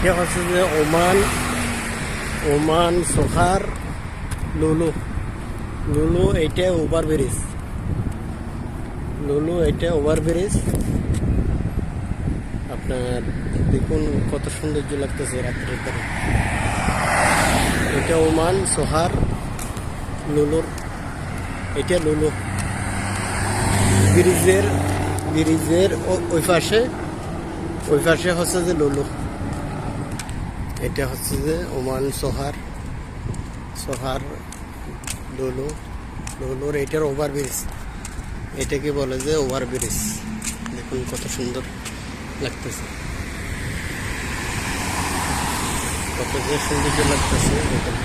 এটা হচ্ছে যে ওমান ওমান সোহার লুলু লুলু এইটা ওভার ব্রিজ লুলু এইটা ওভার ব্রিজ আপনার দেখুন কত সৌন্দর্য লাগতেছে রাত্রের পরে। এটা ওমান সোহার লুলুর এটা লুলু ব্রিজের ওই পাশে হচ্ছে যে লুলু। এটা হচ্ছে যে ওমান সোহার লুলুর এটার ওভার ব্রিজ, এটাকে বলে যে ওভার ব্রিজ। দেখুন কত সুন্দর লাগতেছে, কত যে সৌন্দর্য লাগতেছে দেখুন।